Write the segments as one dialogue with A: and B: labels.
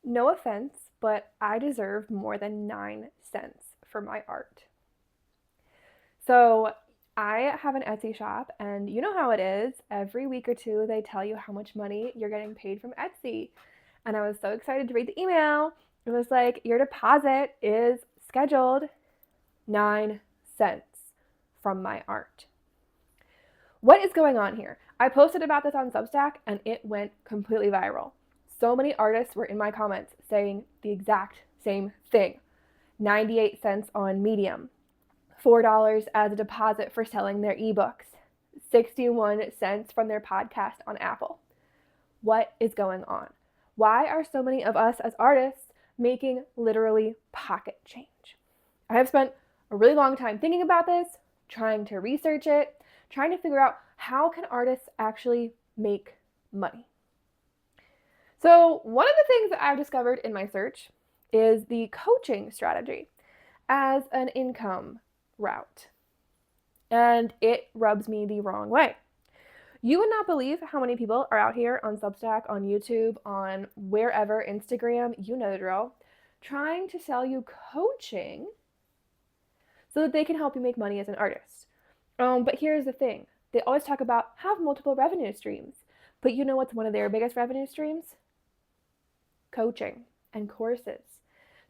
A: No offense, but I deserve more than 9 cents for my art. So I have an Etsy shop, and you know how it is. Every week or two, they tell you how much money you're getting paid from Etsy. And I was so excited to read the email. It was like, your deposit is scheduled 9 cents from my art. What is going on here? I posted about this on Substack and it went completely viral. So many artists were in my comments saying the exact same thing. 98 cents on Medium, $4 as a deposit for selling their ebooks, 61 cents from their podcast on Apple. What is going on? Why are so many of us as artists making literally pocket change? I have spent a really long time thinking about this, trying to research it, trying to figure out how can artists actually make money. So one of the things that I've discovered in my search is the coaching strategy as an income route. And it rubs me the wrong way. You would not believe how many people are out here on Substack, on YouTube, on wherever, Instagram, you know the drill, trying to sell you coaching so that they can help you make money as an artist. But here's the thing. They always talk about have multiple revenue streams. But you know what's one of their biggest revenue streams? Coaching and courses.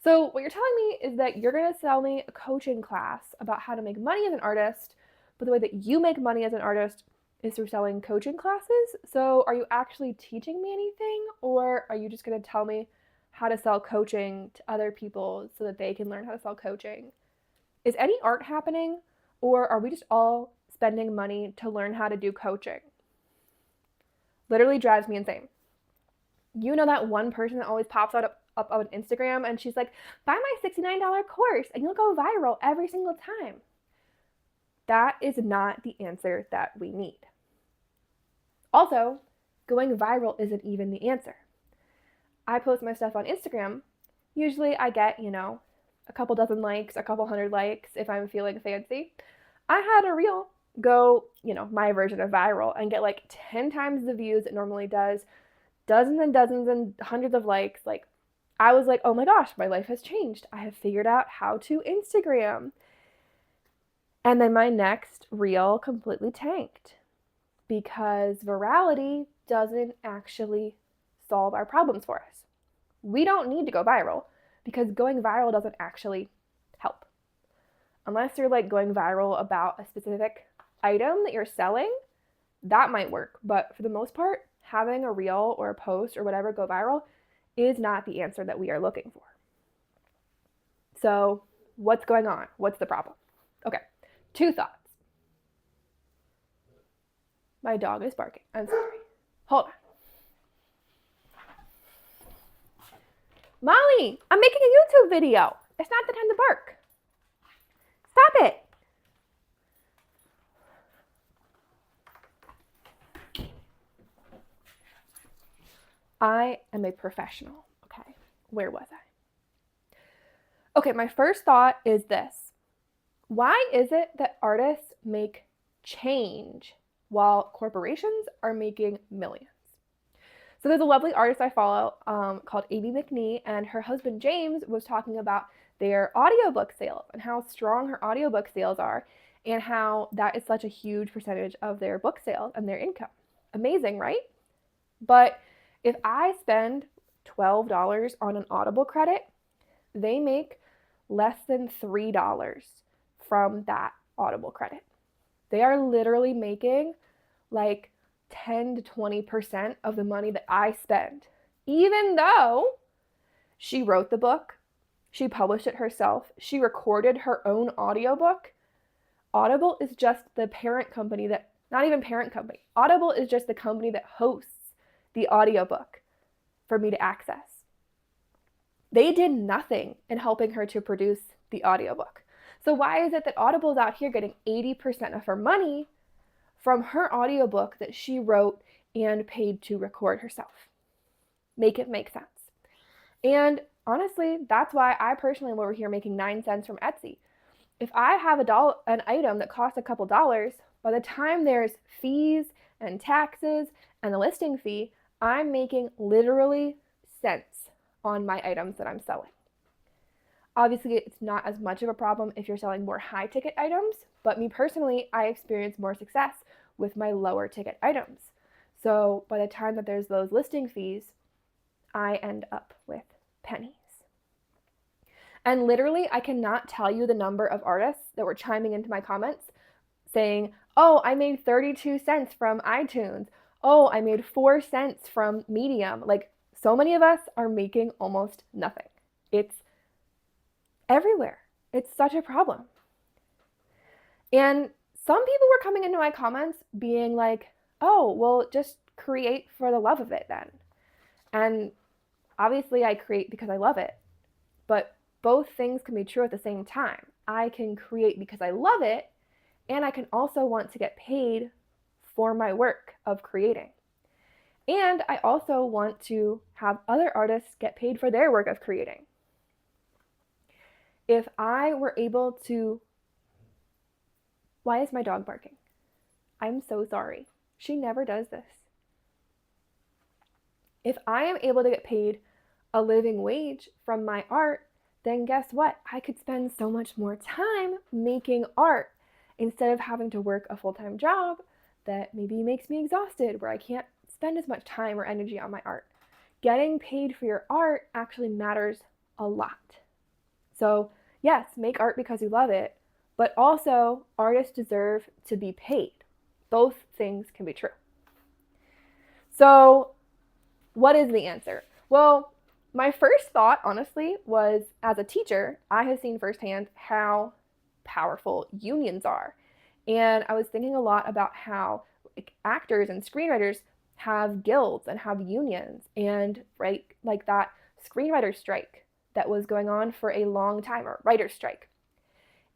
A: So what you're telling me is that you're going to sell me a coaching class about how to make money as an artist, but the way that you make money as an artist is through selling coaching classes. So are you actually teaching me anything, or are you just going to tell me how to sell coaching to other people so that they can learn how to sell coaching? Is any art happening, or are we just all spending money to learn how to do coaching? Literally drives me insane. You know that one person that always pops up on Instagram and she's like, buy my $69 course and you'll go viral every single time. That is not the answer that we need. Also, going viral isn't even the answer. I post my stuff on Instagram. Usually I get, a couple dozen likes, a couple hundred likes if I'm feeling fancy. I had a reel go, my version of viral and get like 10 times the views it normally does, dozens and dozens and hundreds of likes. Like, I was like, oh my gosh, my life has changed. I have figured out how to Instagram. And then my next reel completely tanked because virality doesn't actually solve our problems for us. We don't need to go viral because going viral doesn't actually help. Unless you're like going viral about a specific item that you're selling, that might work. But for the most part, having a reel or a post or whatever go viral is not the answer that we are looking for. So what's going on? What's the problem? Okay, 2 thoughts. My dog is barking. I'm sorry. Hold on. Molly, I'm making a YouTube video. It's not the time to bark. Stop it. I am a professional. Okay, where was I? Okay, my first thought is this. Why is it that artists make change while corporations are making millions? So there's a lovely artist I follow called Amy McNee, and her husband James was talking about their audiobook sales and how strong her audiobook sales are and how that is such a huge percentage of their book sales and their income. Amazing, right? But if I spend $12 on an Audible credit, they make less than $3 from that Audible credit. They are literally making like 10 to 20% of the money that I spend, even though she wrote the book, she published it herself, she recorded her own audiobook. Audible is just the parent company that, not even parent company, Audible is just the company that hosts the audiobook for me to access. They did nothing in helping her to produce the audiobook. So why is it that Audible's out here getting 80% of her money from her audiobook that she wrote and paid to record herself? Make it make sense. And honestly, that's why I personally am over here making 9 cents from Etsy. If I have an item that costs a couple dollars, by the time there's fees and taxes and the listing fee, I'm making literally cents on my items that I'm selling. Obviously, it's not as much of a problem if you're selling more high ticket items, but me personally, I experience more success with my lower ticket items. So by the time that there's those listing fees, I end up with pennies. And literally, I cannot tell you the number of artists that were chiming into my comments saying, oh, I made 32 cents from iTunes. Oh, I made 4 cents from Medium. Like, so many of us are making almost nothing. It's everywhere. It's such a problem. And some people were coming into my comments being like, oh, well, just create for the love of it then. And obviously, I create because I love it. But both things can be true at the same time. I can create because I love it, and I can also want to get paid for my work of creating. And I also want to have other artists get paid for their work of creating. If I were able to... Why is my dog barking? I'm so sorry. She never does this. If I am able to get paid a living wage from my art, then guess what? I could spend so much more time making art instead of having to work a full-time job that maybe makes me exhausted, where I can't spend as much time or energy on my art. Getting paid for your art actually matters a lot. So yes, make art because you love it, but also artists deserve to be paid. Both things can be true. So what is the answer? Well, my first thought, honestly, was as a teacher, I have seen firsthand how powerful unions are. And I was thinking a lot about how actors and screenwriters have guilds and have unions, and right, like that screenwriter strike that was going on for a long time, or writer's strike.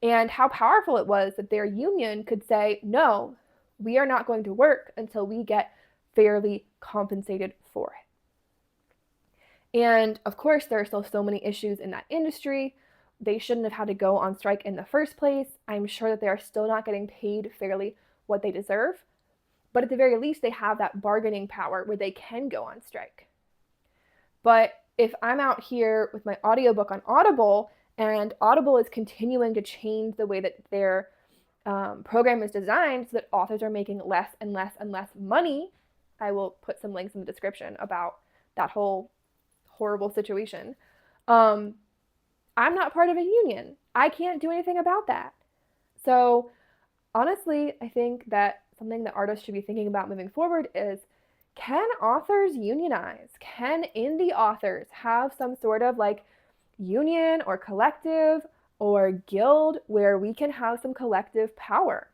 A: And how powerful it was that their union could say, no, we are not going to work until we get fairly compensated for it. And of course, there are still so many issues in that industry. They shouldn't have had to go on strike in the first place. I'm sure that they are still not getting paid fairly what they deserve. But at the very least, they have that bargaining power where they can go on strike. But if I'm out here with my audiobook on Audible, and Audible is continuing to change the way that their program is designed so that authors are making less and less and less money, I will put some links in the description about that whole horrible situation. I'm not part of a union. I can't do anything about that. So honestly, I think that something that artists should be thinking about moving forward is, can authors unionize? Can indie authors have some sort of like union or collective or guild where we can have some collective power?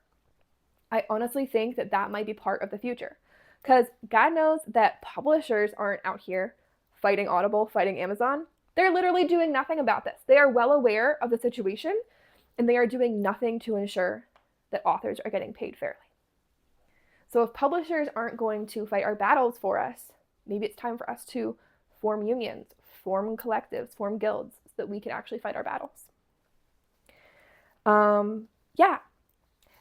A: I honestly think that that might be part of the future, because God knows that publishers aren't out here fighting Audible, fighting Amazon. They're literally doing nothing about this. They are well aware of the situation, and they are doing nothing to ensure that authors are getting paid fairly. So if publishers aren't going to fight our battles for us, maybe it's time for us to form unions, form collectives, form guilds, so that we can actually fight our battles. Yeah.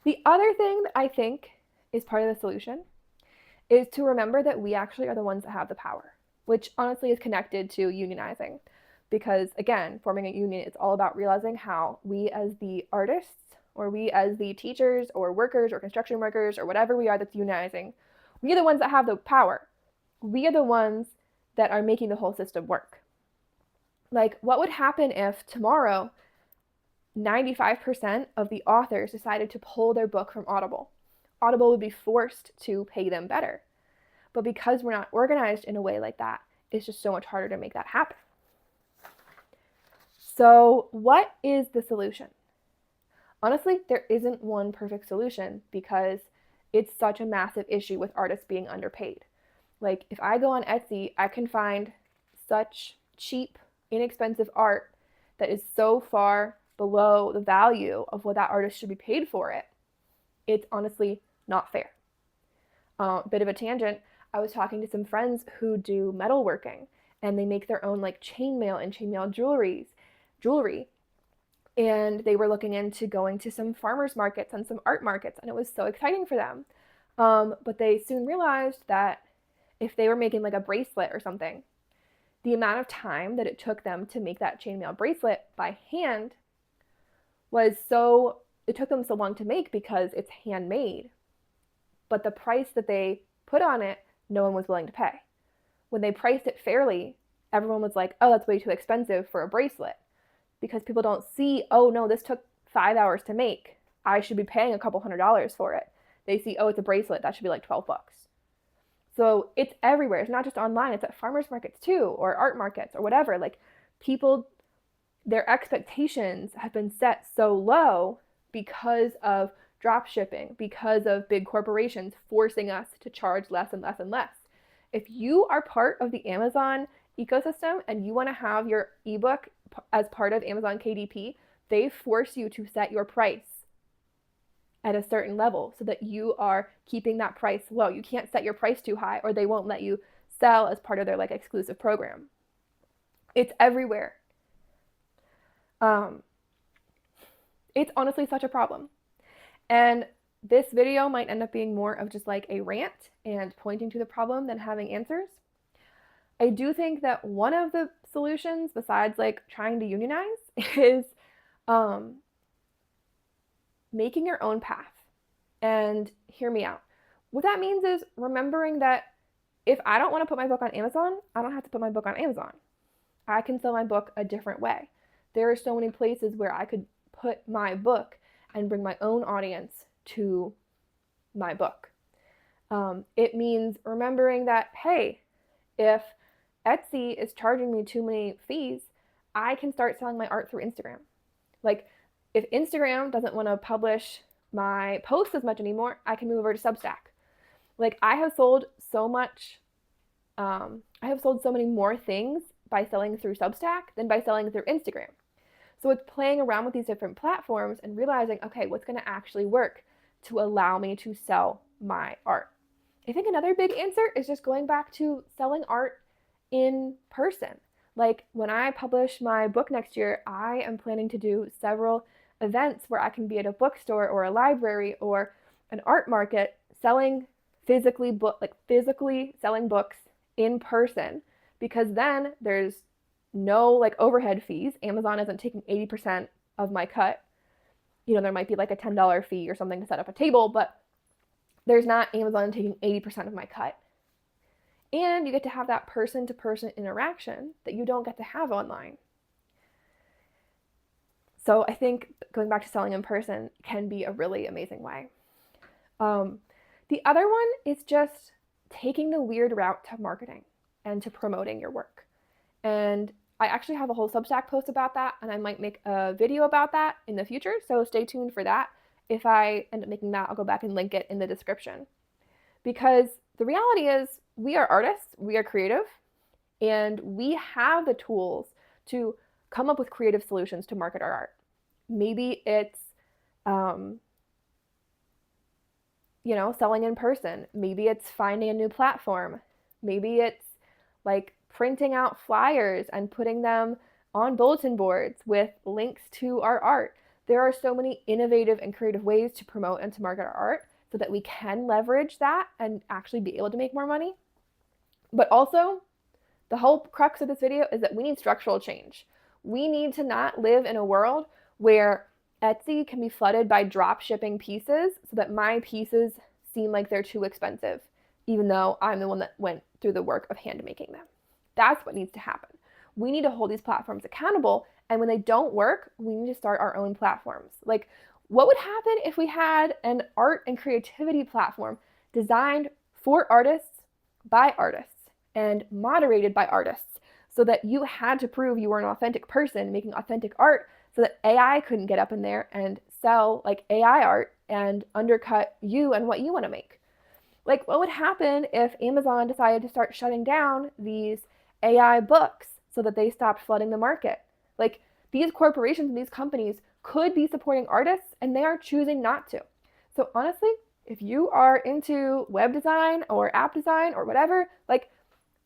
A: The other thing that I think is part of the solution is to remember that we actually are the ones that have the power, which honestly is connected to unionizing. Because again, forming a union, it's all about realizing how we as the artists, or we as the teachers or workers or construction workers or whatever we are that's unionizing, we are the ones that have the power. We are the ones that are making the whole system work. Like, what would happen if tomorrow 95% of the authors decided to pull their book from Audible? Audible would be forced to pay them better. But because we're not organized in a way like that, it's just so much harder to make that happen. So what is the solution? Honestly, there isn't one perfect solution, because it's such a massive issue with artists being underpaid. Like, if I go on Etsy, I can find such cheap, inexpensive art that is so far below the value of what that artist should be paid for it. It's honestly not fair. Bit of a tangent, I was talking to some friends who do metalworking, and they make their own like chainmail and chainmail jewelry. And they were looking into going to some farmers markets and some art markets, and it was so exciting for them. But they soon realized that if they were making like a bracelet or something, the amount of time that it took them to make that chainmail bracelet by hand it took them so long to make because it's handmade. But the price that they put on it, no one was willing to pay. When they priced it fairly, everyone was like, oh, that's way too expensive for a bracelet. Because people don't see, oh no, this took 5 hours to make. I should be paying a couple $100s for it. They see, oh, it's a bracelet, that should be like $12. So it's everywhere. It's not just online, it's at farmers markets too, or art markets or whatever. Like, people, their expectations have been set so low because of drop shipping, because of big corporations forcing us to charge less and less and less. If you are part of the Amazon ecosystem and you want to have your ebook as part of Amazon KDP, they force you to set your price at a certain level so that you are keeping that price low. You can't set your price too high or they won't let you sell as part of their like exclusive program. It's everywhere. It's honestly such a problem. And this video might end up being more of just like a rant and pointing to the problem than having answers. I do think that one of the solutions, besides like trying to unionize, is making your own path. And hear me out. What that means is remembering that if I don't want to put my book on Amazon, I don't have to put my book on Amazon. I can sell my book a different way. There are so many places where I could put my book and bring my own audience to my book. It means remembering that, hey, if Etsy is charging me too many fees, I can start selling my art through Instagram. Like, if Instagram doesn't want to publish my posts as much anymore, I can move over to Substack. Like, I have sold so many more things by selling through Substack than by selling through Instagram. So it's playing around with these different platforms and realizing, okay, what's going to actually work to allow me to sell my art. I think another big answer is just going back to selling art in person. Like, when I publish my book next year, I am planning to do several events where I can be at a bookstore or a library or an art market selling physically selling books in person, because then there's no like overhead fees. Amazon isn't taking 80% of my cut. You know, there might be like a $10 fee or something to set up a table, but there's not Amazon taking 80% of my cut. And you get to have that person-to-person interaction that you don't get to have online. So I think going back to selling in person can be a really amazing way. The other one is just taking the weird route to marketing and to promoting your work. And I actually have a whole Substack post about that, and I might make a video about that in the future, so stay tuned for that. If I end up making that, I'll go back and link it in the description. Because the reality is, we are artists, we are creative, and we have the tools to come up with creative solutions to market our art. Maybe it's, selling in person. Maybe it's finding a new platform. Maybe it's like printing out flyers and putting them on bulletin boards with links to our art. There are so many innovative and creative ways to promote and to market our art so that we can leverage that and actually be able to make more money. But also, the whole crux of this video is that we need structural change. We need to not live in a world where Etsy can be flooded by drop shipping pieces so that my pieces seem like they're too expensive, even though I'm the one that went through the work of hand making them. That's what needs to happen. We need to hold these platforms accountable, and when they don't work, we need to start our own platforms. Like, what would happen if we had an art and creativity platform designed for artists, by artists, and moderated by artists, so that you had to prove you were an authentic person making authentic art, so that AI couldn't get up in there and sell like AI art and undercut you and what you want to make? Like, what would happen if Amazon decided to start shutting down these AI books so that they stopped flooding the market? Like, these corporations and these companies could be supporting artists, and they are choosing not to. So honestly, if you are into web design or app design or whatever, like,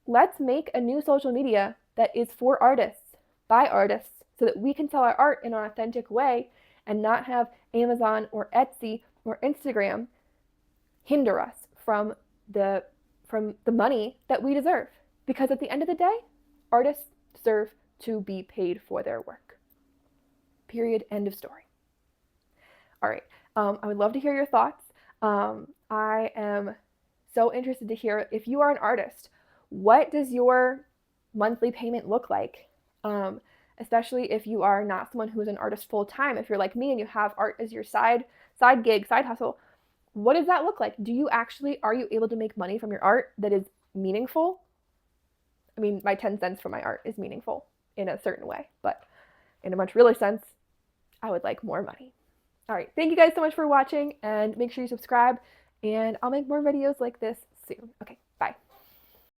A: let's make a new social media that is for artists, by artists, so that we can sell our art in an authentic way and not have Amazon or Etsy or Instagram hinder us from the money that we deserve. Because at the end of the day, Artists deserve to be paid for their work. Period. End of story. All right. I would love to hear your thoughts. I am so interested to hear, if you are an artist, what does your monthly payment look like? Especially if you are not someone who is an artist full time. If you're like me and you have art as your side gig, side hustle, what does that look like? Are you able to make money from your art that is meaningful? I mean, my 10 cents for my art is meaningful in a certain way, but in a much realer sense, I would like more money. All right, thank you guys so much for watching, and make sure you subscribe, and I'll make more videos like this soon. Okay,